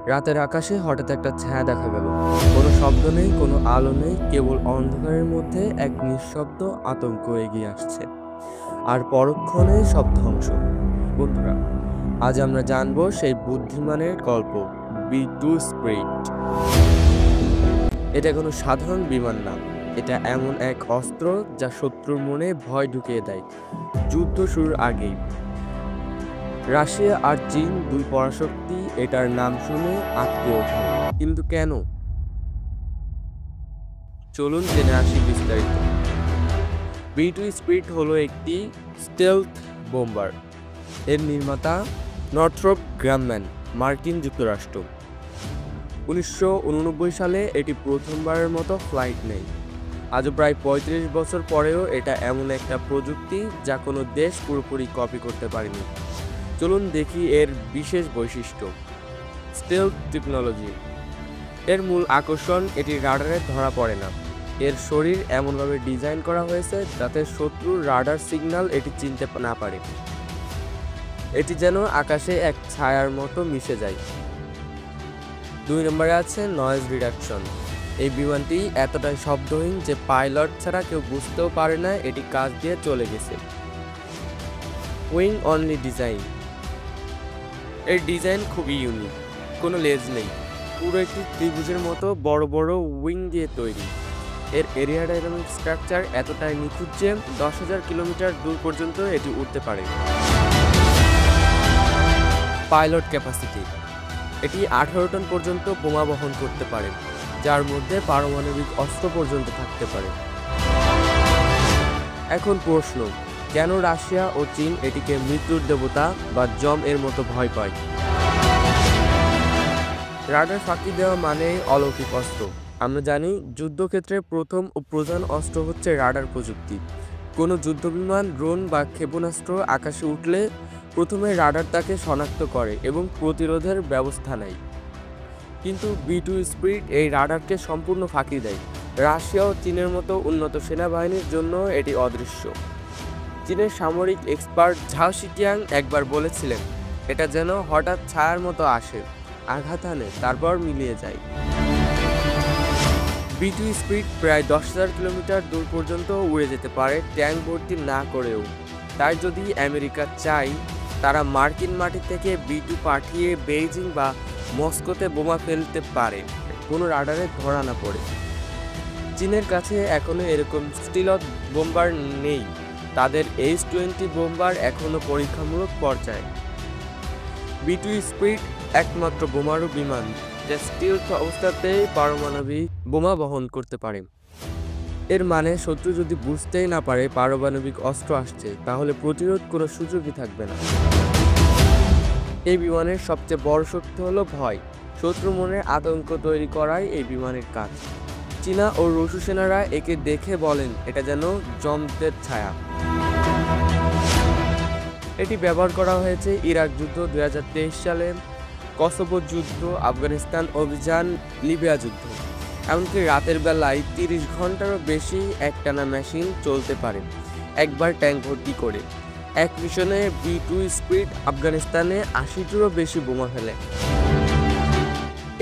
রাতের আকাশে হঠাৎ একটা ছায়া দেখা গেল। কোনো শব্দ নেই, কোনো আলো নেই, কেবল অন্ধকারের মধ্যে এক নিঃশব্দ আতঙ্ক এগিয়ে আসছে। আর পরক্ষণে সব ধ্বংস। বন্ধুরা, আজ আমরা জানবো সেই বুদ্ধিমানের গল্প, বি-2 স্পিরিট। এটা কোনো সাধারণ বিমান না, এটা এমন এক অস্ত্র যা শত্রুর মনে ভয় ঢুকিয়ে দেয় যুদ্ধ শুরুর আগেই। রাশিয়া আর চীন দুই পরাশক্তি এটার নাম শুনে আঁতকে ওঠে। কিন্তু কেন? চলুন জেনে আসি বিস্তারিত। বি-2 স্পিরিট হলো একটি স্টেলথ বোম্বার। এর নির্মাতা নর্থ্রপ গ্রামম্যান, মার্কিন যুক্তরাষ্ট্র। 1989 সালে এটি প্রথমবারের মতো ফ্লাইট নেয়। আজও প্রায় 35 বছর পরেও এটা এমন একটা প্রযুক্তি যা কোনো দেশ পুরোপুরি কপি করতে পারেনি। চলুন দেখি এর বিশেষ বৈশিষ্ট্য। Stealth technology. এর মূল আকর্ষণ এটি রাডারে ধরা পড়ে না। এর শরীর এমনভাবে ডিজাইন করা হয়েছে যাতে শত্রুর রাডার সিগন্যাল এটি চিনতে না পারে। এটি যেন আকাশে এক ছায়ার মতো মিশে যায়। 2 নম্বরে আছে নয়েজ রিডাকশন। এই বিমানটি এতটাই শব্দহীন যে পাইলট ছাড়া কেউ বুঝতেও পারে না এটি কাছ দিয়ে চলে গেছে। Wing only design. এর ডিজাইন খুবই ইউনিক। কোনো লেজ নেই, পুরো একটি ত্রিভুজের মতো বড় বড় উইং দিয়ে তৈরি। এর এরিয়াডাইনামিক স্ট্রাকচার এতটাই নিখুঁত যে 10,000 কিলোমিটার দূর পর্যন্ত এটি উঠতে পারে। Pilot capacity. এটি 18 টন পর্যন্ত বোমা বহন করতে পারে, যার মধ্যে পারমাণবিক অস্ত্র পর্যন্ত থাকতে পারে। এখন প্রশ্ন, কেন রাশিয়া ও চীন এটিকে মৃত্যুর দেবতা বা যম এর মতো ভয় পায়? রাডার ফাঁকি দেওয়া মানেই অলৌকিক অস্ত্র। আমরা জানি যুদ্ধক্ষেত্রে প্রথম ও প্রধান অস্ত্র হচ্ছে রাডার প্রযুক্তি। কোনো যুদ্ধবিমান, ড্রোন বা ক্ষেপণাস্ত্র আকাশে উঠলে প্রথমে রাডার তাকে শনাক্ত করে এবং প্রতিরোধের ব্যবস্থা নেয়। কিন্তু বি-2 স্পিরিট এই রাডারকে সম্পূর্ণ ফাঁকি দেয়। রাশিয়া ও চীনের মতো উন্নত সেনাবাহিনীর জন্য এটি অদৃশ্য। চীনের সামরিক এক্সপার্ট ঝাও শিটিয়াং একবার বলেছিলেন, এটা যেন হঠাৎ ছায়ার মতো আসে, আঘাত আনে, তারপর মিলিয়ে যায়। বি-2 স্পিরিট প্রায় 10,000 কিলোমিটার দূর পর্যন্ত উড়ে যেতে পারে ট্যাঙ্ক ভর্তি না করেও। তাই যদি আমেরিকা চায়, তারা মার্কিন মাটি থেকে বি-2 পাঠিয়ে বেইজিং বা মস্কোতে বোমা ফেলতে পারে, কোনো রাডারে ধরা না পড়ে। চীনের কাছে এখনো এরকম স্টিলথ বোম্বার নেই। তাদের H-20 বোম্বার এখনো পরীক্ষামূলক পর্যায়ে। বি-2 স্পিরিট একমাত্র বোমারু বিমান যা স্টিলথ অবস্থাতেই পারমাণবিক বোমা বহন করতে পারে। এর মানে শত্রু যদি বুঝতেই না পারে পারমাণবিক অস্ত্র আসছে, তাহলে প্রতিরোধ কোনো সুযোগই থাকবে না। এই বিমানের সবচেয়ে বড় শক্তি হলো ভয়। শত্রু মনে আতঙ্ক তৈরি করাই এই বিমানের কাজ। চীনা ও রুশ সেনারা একে দেখে বলেন, এটা যেন যমদের ছায়া। এটি ব্যবহার করা হয়েছে ইরাক যুদ্ধ 2023 সালে, কসোভো যুদ্ধ, আফগানিস্তান অভিযান, লিবিয়া যুদ্ধ। এমনকি রাতের বেলায় 30 ঘন্টারও বেশি একটানা মেশিন চলতে পারে, একবার ট্যাঙ্ক ভর্তি করে। এক মিশনে বি-2 স্পিরিট আফগানিস্তানে 80টিরও বেশি বোমা ফেলে।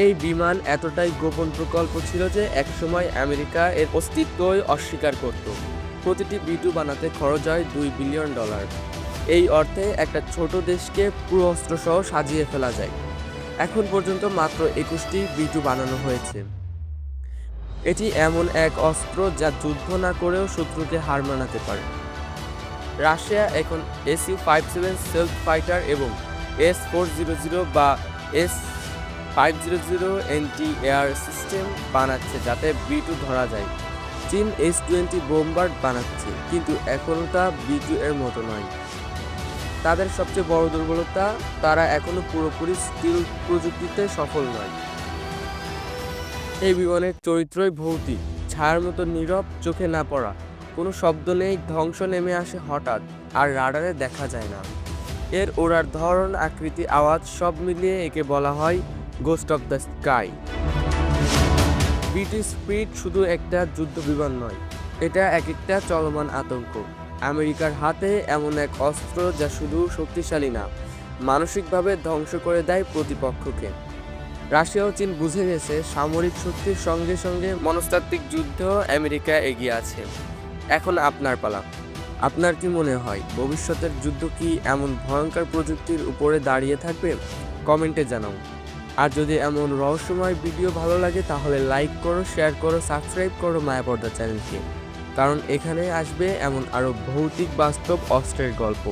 এই বিমান এতটাই গোপন প্রকল্প ছিল যে একসময় আমেরিকা এর অস্তিত্বই অস্বীকার করত। প্রতিটি বি-2 বানাতে খরচ হয় $2 বিলিয়ন। এই অর্থে একটা ছোট দেশকে পুরো অস্ত্রসহ সাজিয়ে ফেলা যায়। এখন পর্যন্ত মাত্র 21টি বি-2 বানানো হয়েছে। এটি এমন এক অস্ত্র যা যুদ্ধ না করেও শত্রুকে হার মানাতে পারে। রাশিয়া এখন Su-57 স্টেলথ ফাইটার এবং S-400 বা S-500 অ্যান্টি এয়ার সিস্টেম বানাচ্ছে যাতে বি-2 ধরা যায়। চীন H-20 বোম্বার বানাচ্ছে, কিন্তু এখনও তা বি-2 এর মতো নয়। তাদের সবচেয়ে বড় দুর্বলতা, তারা এখনো পুরোপুরি স্টিল প্রযুক্তিতে সফল নয়। এই বিমানের চরিত্রই ভৌতিক, ছায়ার মতো নীরব, চোখে না পড়া, কোনো শব্দ নেই, ধ্বংস নেমে আসে হঠাৎ, আর রাডারে দেখা যায় না। এর ওড়ার ধরন, আকৃতি, আওয়াজ সব মিলিয়ে একে বলা হয় ghost of the sky. B two spirit শুধু একটা যুদ্ধ বিমান নয়, এটা একটা চলমান আতঙ্ক। আমেরিকার হাতে এমন এক অস্ত্র যা শুধু শক্তিশালী না, মানসিকভাবে ধ্বংস করে দেয় প্রতিপক্ষকে। রাশিয়া ও চীন বুঝে গেছে সামরিক শক্তির সঙ্গে সঙ্গে মনস্তাত্ত্বিক যুদ্ধ আমেরিকা এগিয়ে আছে। এখন আপনার পালা। আপনার কি মনে হয় ভবিষ্যতের যুদ্ধ কি এমন ভয়ঙ্কর প্রযুক্তির উপরে দাঁড়িয়ে থাকবে? কমেন্টে জানাও। আর যদি এমন রহস্যময় ভিডিও ভালো লাগে তাহলে লাইক করো, শেয়ার করো, সাবস্ক্রাইব করো মায়াপর্দা চ্যানেলকে, কারণ এখানে আসবে এমন আরও ভৌতিক বাস্তব অস্ত্রের গল্প।